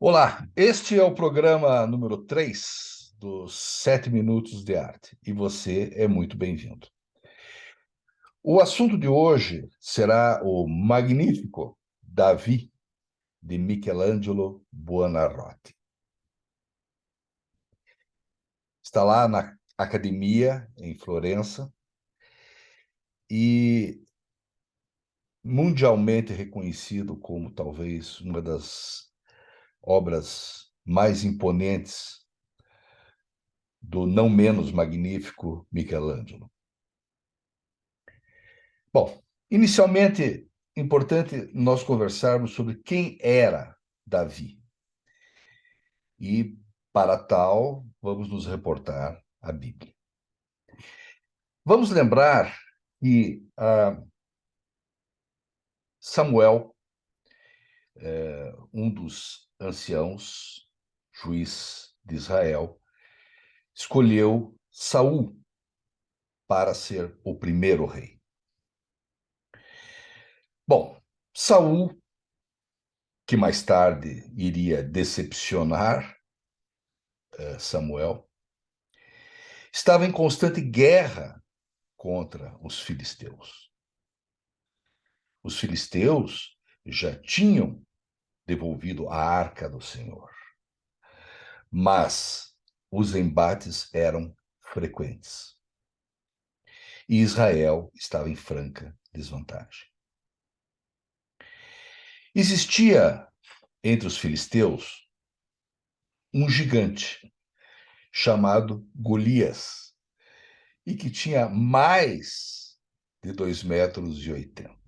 Olá, este é o programa número 3 dos 7 Minutos de Arte e você é muito bem-vindo. O assunto de hoje será o magnífico Davi de Michelangelo Buonarroti. Está lá na Academia, em Florença, e mundialmente reconhecido como talvez uma das obras mais imponentes do não menos magnífico Michelangelo. Bom, inicialmente, importante nós conversarmos sobre quem era Davi. E, para tal, vamos nos reportar à Bíblia. Vamos lembrar que Samuel, um dos anciãos, juiz de Israel, escolheu Saul para ser o primeiro rei. Bom, Saul, que mais tarde iria decepcionar Samuel, estava em constante guerra contra os filisteus. Os filisteus já tinham devolvido a arca do Senhor, mas os embates eram frequentes e Israel estava em franca desvantagem. Existia entre os filisteus um gigante chamado Golias e que tinha mais de 2,80 metros.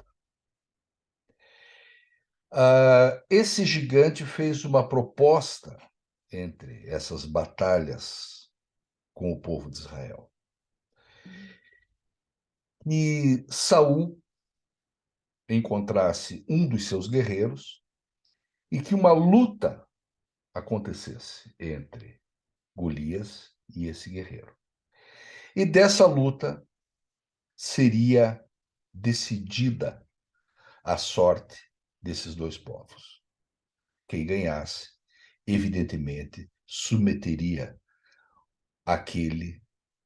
Esse gigante fez uma proposta entre essas batalhas com o povo de Israel. E Saul encontrasse um dos seus guerreiros e que uma luta acontecesse entre Golias e esse guerreiro. E dessa luta seria decidida a sorte desses dois povos. Quem ganhasse, evidentemente, submeteria aquele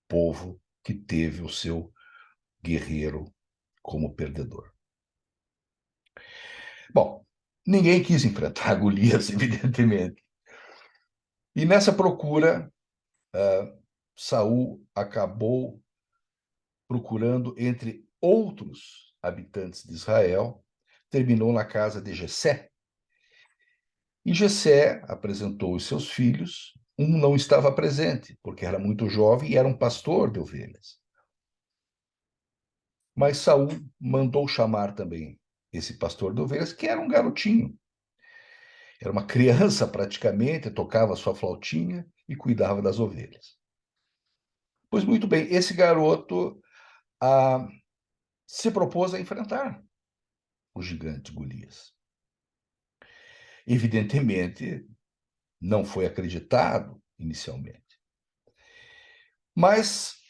povo que teve o seu guerreiro como perdedor. Bom, ninguém quis enfrentar Golias, evidentemente. E nessa procura, Saul acabou procurando entre outros habitantes de Israel, terminou na casa de Jessé. E Jessé apresentou os seus filhos, um não estava presente, porque era muito jovem e era um pastor de ovelhas. Mas Saul mandou chamar também esse pastor de ovelhas, que era um garotinho. Era uma criança praticamente, tocava sua flautinha e cuidava das ovelhas. Pois muito bem, esse garoto se propôs a enfrentar o gigante Golias. Evidentemente, não foi acreditado inicialmente. Mas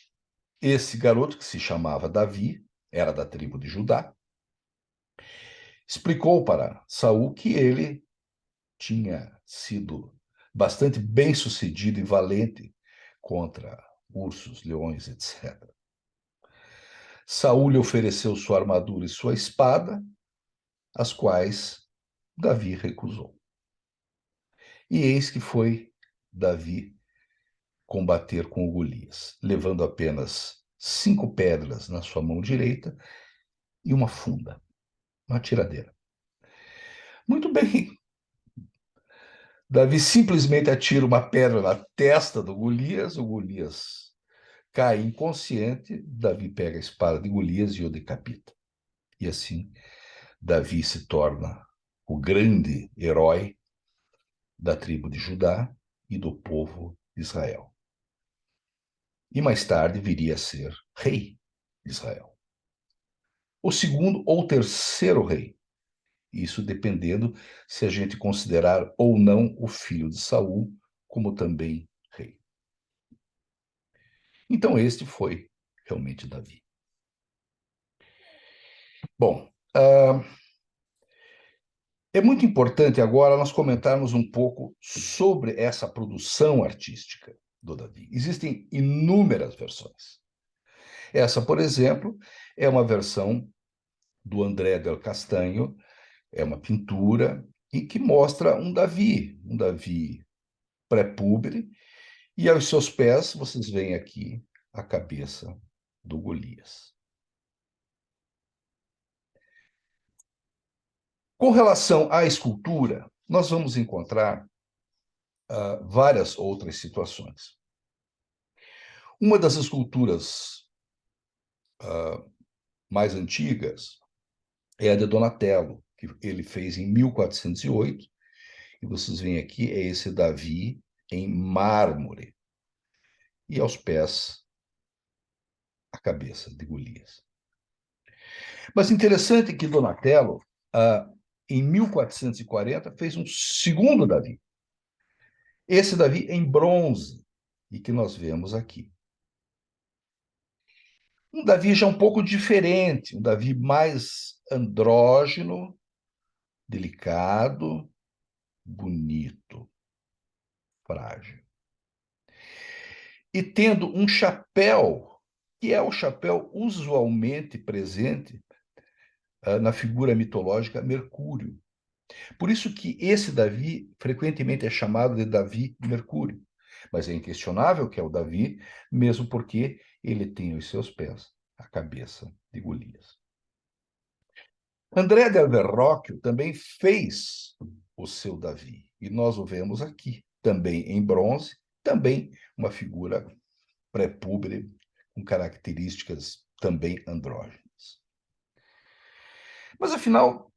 esse garoto, que se chamava Davi, era da tribo de Judá, explicou para Saul que ele tinha sido bastante bem-sucedido e valente contra ursos, leões, etc. Saul lhe ofereceu sua armadura e sua espada, as quais Davi recusou. E eis que foi Davi combater com o Golias, levando apenas 5 pedras na sua mão direita e uma funda, uma tiradeira. Muito bem, Davi simplesmente atira uma pedra na testa do Golias, o Golias cai inconsciente, Davi pega a espada de Golias e o decapita. E assim, Davi se torna o grande herói da tribo de Judá e do povo de Israel. E mais tarde viria a ser rei de Israel. O segundo ou terceiro rei, isso dependendo se a gente considerar ou não o filho de Saul como também rei. Então este foi realmente Davi. Bom, É muito importante agora nós comentarmos um pouco sobre essa produção artística do Davi. Existem inúmeras versões. Essa, por exemplo, é uma versão do André del Castanho, é uma pintura e que mostra um Davi pré-púbere, e aos seus pés vocês veem aqui a cabeça do Golias. Com relação à escultura, nós vamos encontrar várias outras situações. Uma das esculturas mais antigas é a de Donatello, que ele fez em 1408, e vocês veem aqui, é esse Davi em mármore, e aos pés a cabeça de Golias. Mas interessante que Donatello, em 1440, fez um segundo Davi. Esse Davi em bronze, e que nós vemos aqui. Um Davi já um pouco diferente, um Davi mais andrógeno, delicado, bonito, frágil. E tendo um chapéu, que é o chapéu usualmente presente na figura mitológica Mercúrio. Por isso que esse Davi frequentemente é chamado de Davi Mercúrio. Mas é inquestionável que é o Davi, mesmo porque ele tem aos seus pés a cabeça de Golias. André del Verrocchio também fez o seu Davi, e nós o vemos aqui, também em bronze, também uma figura pré-púbere, com características também andrógenas. Mas, afinal,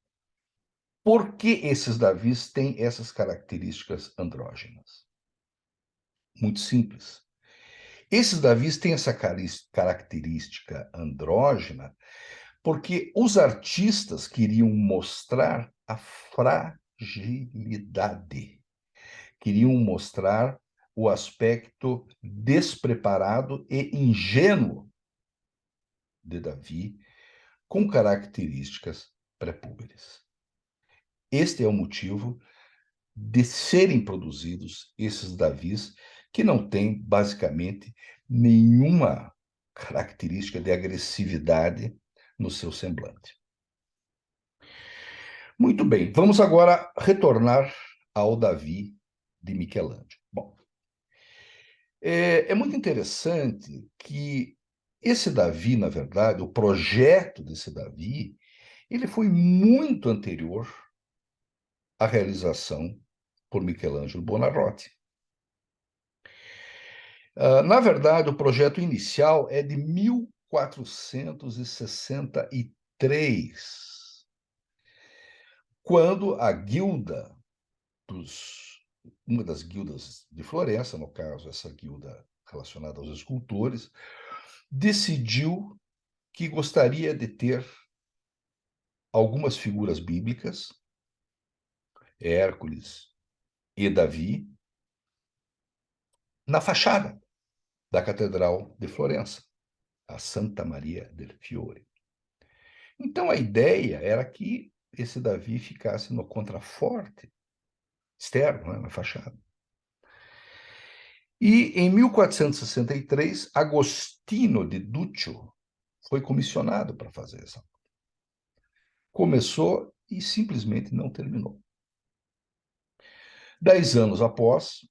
por que esses Davis têm essas características andrógenas? Muito simples. Esses Davis têm essa característica andrógena porque os artistas queriam mostrar a fragilidade, queriam mostrar o aspecto despreparado e ingênuo de Davi, com características pré-púberes. Este é o motivo de serem produzidos esses Davis que não têm, basicamente, nenhuma característica de agressividade no seu semblante. Muito bem, vamos agora retornar ao Davi de Michelangelo. Bom, é muito interessante que esse Davi, na verdade, o projeto desse Davi, ele foi muito anterior à realização por Michelangelo Buonarroti. Na verdade, o projeto inicial é de 1463, quando a guilda uma das guildas de Florença, no caso, essa guilda relacionada aos escultores, decidiu que gostaria de ter algumas figuras bíblicas, Hércules e Davi, na fachada da Catedral de Florença, a Santa Maria del Fiore. Então a ideia era que esse Davi ficasse no contraforte externo, né, na fachada. E em 1463, Agostino de Duccio foi comissionado para fazer essa. Começou e simplesmente não terminou. 10 anos após,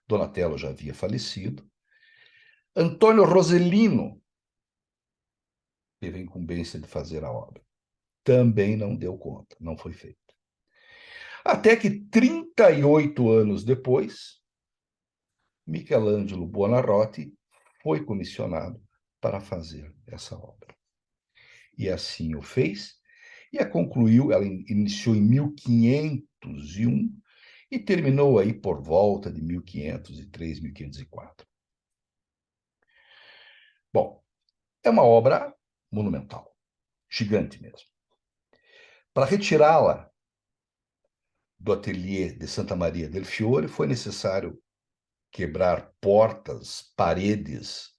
Donatello já havia falecido, Antônio Roselino teve a incumbência de fazer a obra. Também não deu conta, não foi feito. Até que 38 anos depois, Michelangelo Buonarroti foi comissionado para fazer essa obra. E assim o fez, e a concluiu, ela iniciou em 1501 e terminou aí por volta de 1503, 1504. Bom, é uma obra monumental, gigante mesmo. Para retirá-la do ateliê de Santa Maria del Fiore, foi necessário quebrar portas, paredes.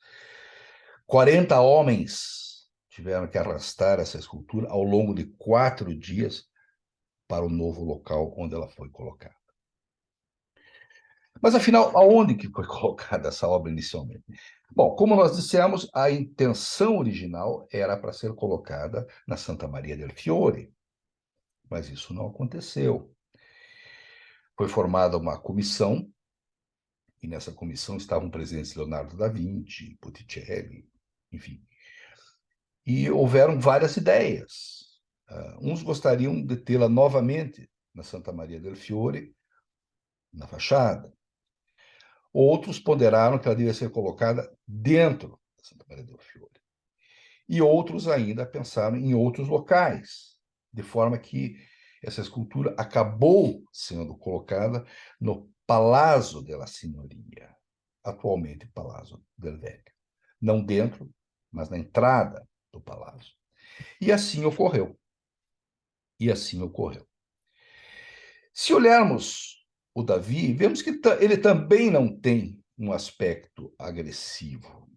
40 homens tiveram que arrastar essa escultura ao longo de 4 dias para o novo local onde ela foi colocada. Mas, afinal, aonde que foi colocada essa obra inicialmente? Bom, como nós dissemos, a intenção original era para ser colocada na Santa Maria del Fiore, mas isso não aconteceu. Foi formada uma comissão, e nessa comissão estavam presentes Leonardo da Vinci, Botticelli, enfim. E houveram várias ideias. Uns gostariam de tê-la novamente na Santa Maria del Fiore, na fachada. Outros ponderaram que ela devia ser colocada dentro da Santa Maria del Fiore. E outros ainda pensaram em outros locais, de forma que essa escultura acabou sendo colocada no Palazzo della Signoria, atualmente Palazzo del Vecchio. Não dentro, mas na entrada do palácio. E assim ocorreu. E assim ocorreu. Se olharmos o Davi, vemos que ele também não tem um aspecto agressivo.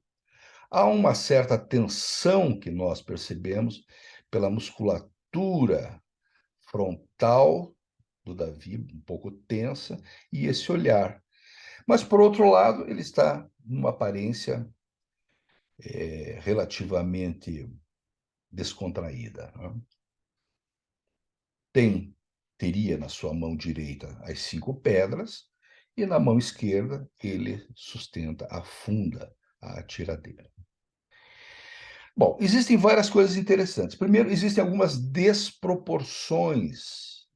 Há uma certa tensão que nós percebemos pela musculatura frontal do Davi, um pouco tensa, e esse olhar. Mas, por outro lado, ele está numa aparência relativamente descontraída. Né? Teria na sua mão direita as 5 pedras, e na mão esquerda ele sustenta a funda, a tiradeira. Bom, existem várias coisas interessantes. Primeiro, existem algumas desproporções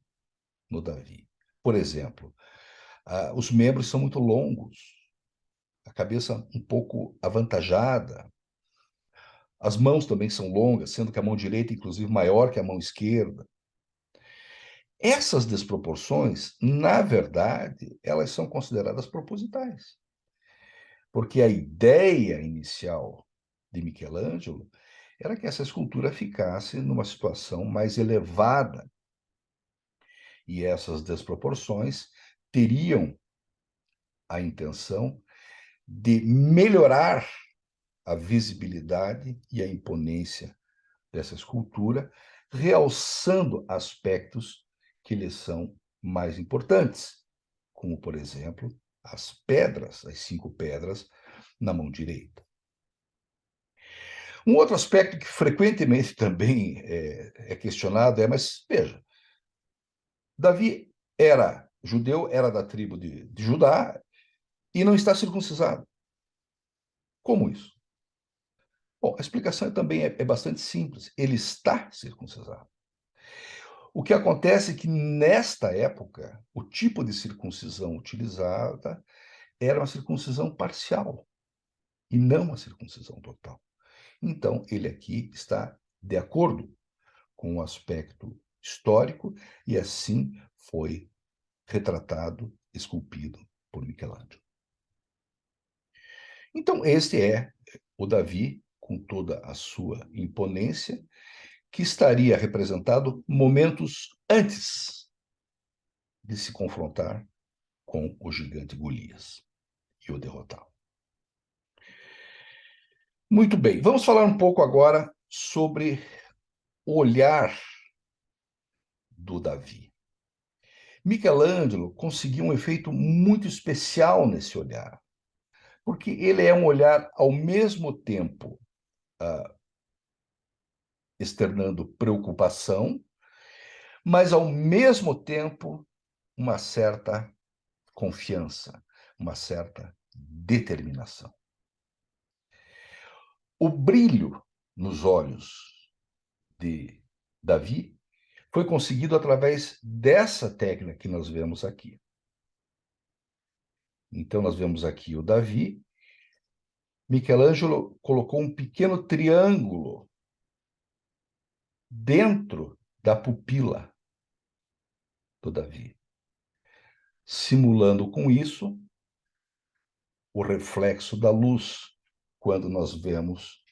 no Davi. Por exemplo, os membros são muito longos, a cabeça um pouco avantajada, as mãos também são longas, sendo que a mão direita, inclusive, maior que a mão esquerda. Essas desproporções, na verdade, elas são consideradas propositais, porque a ideia inicial de Michelangelo era que essa escultura ficasse numa situação mais elevada, e essas desproporções teriam a intenção de melhorar a visibilidade e a imponência dessa escultura, realçando aspectos que lhes são mais importantes, como, por exemplo, as pedras, as 5 pedras na mão direita. Um outro aspecto que frequentemente também é questionado mas veja, Davi era judeu, era da tribo de Judá e não está circuncisado. Como isso? Bom, a explicação também é bastante simples. Ele está circuncisado. O que acontece é que, nesta época, o tipo de circuncisão utilizada era uma circuncisão parcial e não uma circuncisão total. Então, ele aqui está de acordo com o aspecto histórico e assim foi retratado, esculpido por Michelangelo. Então, este é o Davi, com toda a sua imponência, que estaria representado momentos antes de se confrontar com o gigante Golias e o derrotar. Muito bem, vamos falar um pouco agora sobre o olhar do Davi. Michelangelo conseguiu um efeito muito especial nesse olhar, porque ele é um olhar ao mesmo tempo externando preocupação, mas ao mesmo tempo uma certa confiança, uma certa determinação. O brilho nos olhos de Davi foi conseguido através dessa técnica que nós vemos aqui. Então, nós vemos aqui o Davi. Michelangelo colocou um pequeno triângulo dentro da pupila do Davi, simulando com isso o reflexo da luz, quando nós vemos,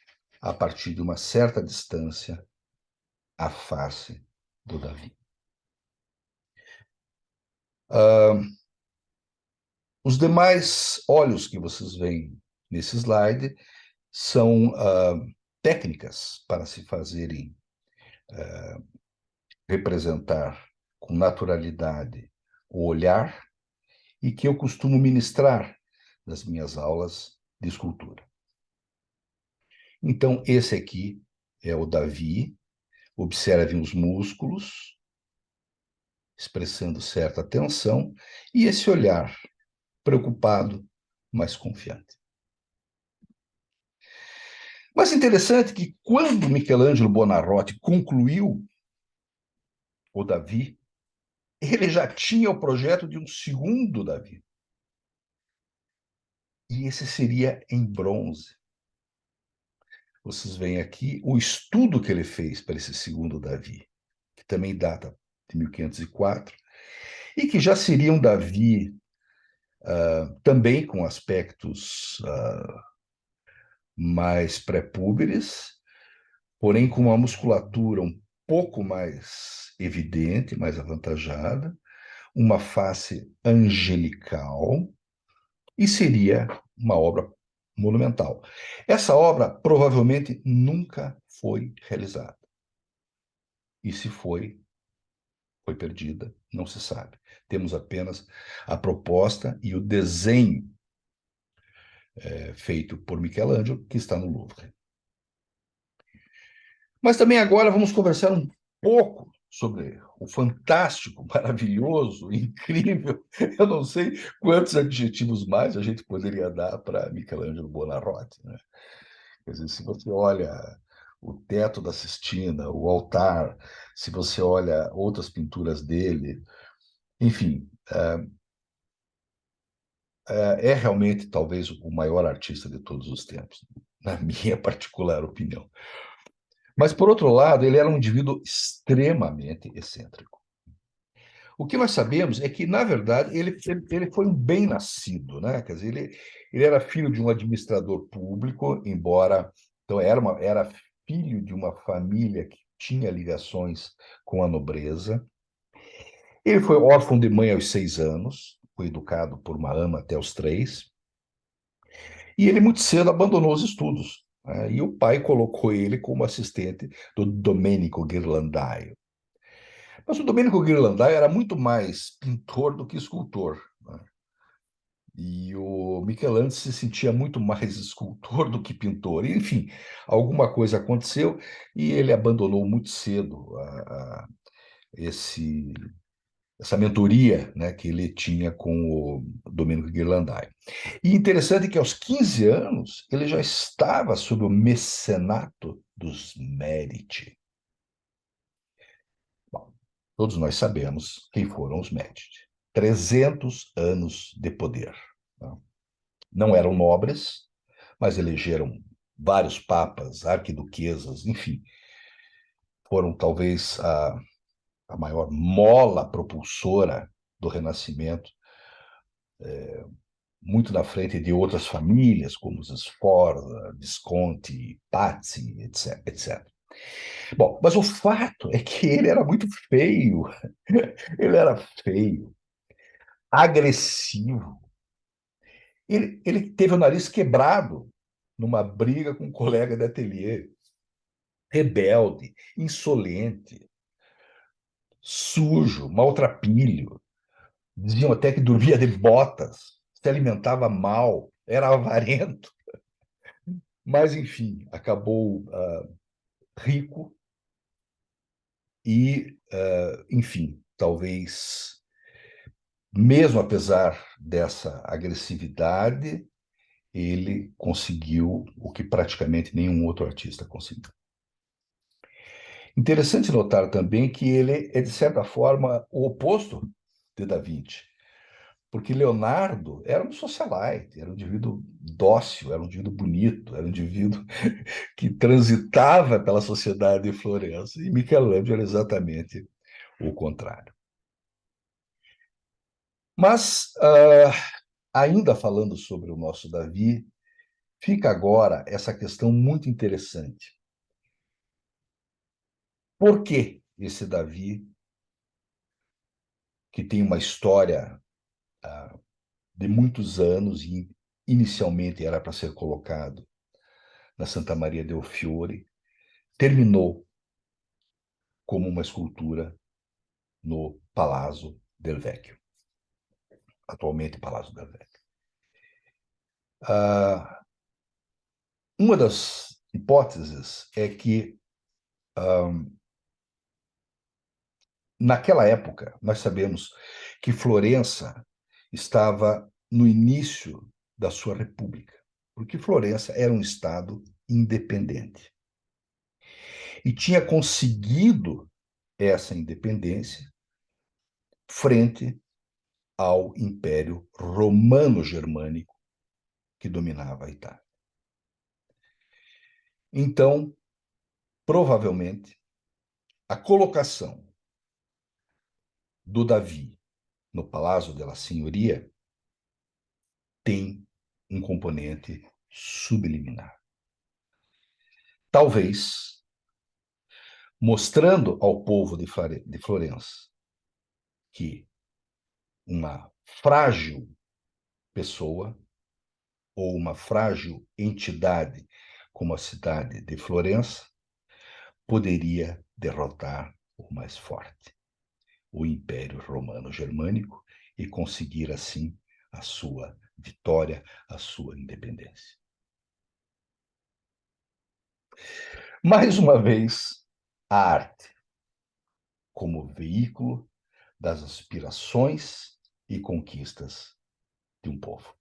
a partir de uma certa distância, a face do Davi. Os demais olhos que vocês veem nesse slide são técnicas para se fazerem representar com naturalidade o olhar e que eu costumo ministrar nas minhas aulas de escultura. Então, esse aqui é o Davi. Observem os músculos, expressando certa tensão, e esse olhar preocupado, mas confiante. Mas interessante que quando Michelangelo Buonarroti concluiu o Davi, ele já tinha o projeto de um segundo Davi. E esse seria em bronze. Vocês veem aqui o estudo que ele fez para esse segundo Davi, que também data de 1504, e que já seria um Davi também com aspectos mais pré-púberes, porém com uma musculatura um pouco mais evidente, mais avantajada, uma face angelical, e seria uma obra monumental. Essa obra provavelmente nunca foi realizada. E se foi, foi perdida, não se sabe. Temos apenas a proposta e o desenho feito por Michelangelo, que está no Louvre. Mas também agora vamos conversar um pouco sobre o fantástico, maravilhoso, incrível. Eu não sei quantos adjetivos mais a gente poderia dar para Michelangelo Buonarroti, né? Quer dizer, se você olha o teto da Sistina, o altar, se você olha outras pinturas dele, enfim, é realmente talvez o maior artista de todos os tempos, na minha particular opinião. Mas, por outro lado, ele era um indivíduo extremamente excêntrico. O que nós sabemos é que, na verdade, ele foi um bem-nascido, né? Quer dizer, ele era filho de um administrador público, embora. Então, era filho de uma família que tinha ligações com a nobreza. Ele foi órfão de mãe aos 6 anos, foi educado por uma ama até os 3, e ele muito cedo abandonou os estudos, né? E o pai colocou ele como assistente do Domenico Ghirlandaio. Mas o Domenico Ghirlandaio era muito mais pintor do que escultor, né? E o Michelangelo se sentia muito mais escultor do que pintor. E, enfim, alguma coisa aconteceu e ele abandonou muito cedo esse, essa mentoria, né, que ele tinha com o Domenico Ghirlandaio. E interessante que aos 15 anos ele já estava sob o mecenato dos Medici. Bom, todos nós sabemos quem foram os Medici. 300 anos de poder, né? Não eram nobres, mas elegeram vários papas, arquiduquesas, enfim, foram talvez a maior mola propulsora do Renascimento, muito na frente de outras famílias, como os Sforza, Visconti, Pazzi, etc, etc. Bom, mas o fato é que ele era muito feio. Ele era feio, agressivo. Ele teve o nariz quebrado numa briga com um colega de ateliê. Rebelde, insolente, sujo, maltrapilho. Diziam até que dormia de botas, se alimentava mal, era avarento. Mas, enfim, acabou rico e, enfim, talvez, mesmo apesar dessa agressividade, ele conseguiu o que praticamente nenhum outro artista conseguiu. Interessante notar também que ele é, de certa forma, o oposto de Da Vinci, porque Leonardo era um socialite, era um indivíduo dócil, era um indivíduo bonito, era um indivíduo que transitava pela sociedade de Florença, e Michelangelo era exatamente o contrário. Mas, ainda falando sobre o nosso Davi, fica agora essa questão muito interessante. Por que esse Davi, que tem uma história de muitos anos e inicialmente era para ser colocado na Santa Maria del Fiore, terminou como uma escultura no Palazzo del Vecchio, atualmente Palazzo del Vecchio. Uma das hipóteses é que, naquela época, nós sabemos que Florença estava no início da sua república, porque Florença era um estado independente e tinha conseguido essa independência frente ao Império Romano-Germânico que dominava a Itália. Então, provavelmente, a colocação do Davi no Palácio della Signoria tem um componente subliminar. Talvez mostrando ao povo de Florença que uma frágil pessoa ou uma frágil entidade como a cidade de Florença poderia derrotar o mais forte, o Império Romano-Germânico, e conseguir assim a sua vitória, a sua independência. Mais uma vez, a arte como veículo das aspirações e conquistas de um povo.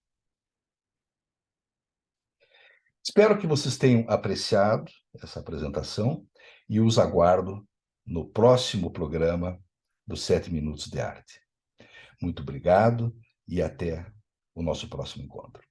Espero que vocês tenham apreciado essa apresentação e os aguardo no próximo programa dos 7 Minutos de Arte. Muito obrigado e até o nosso próximo encontro.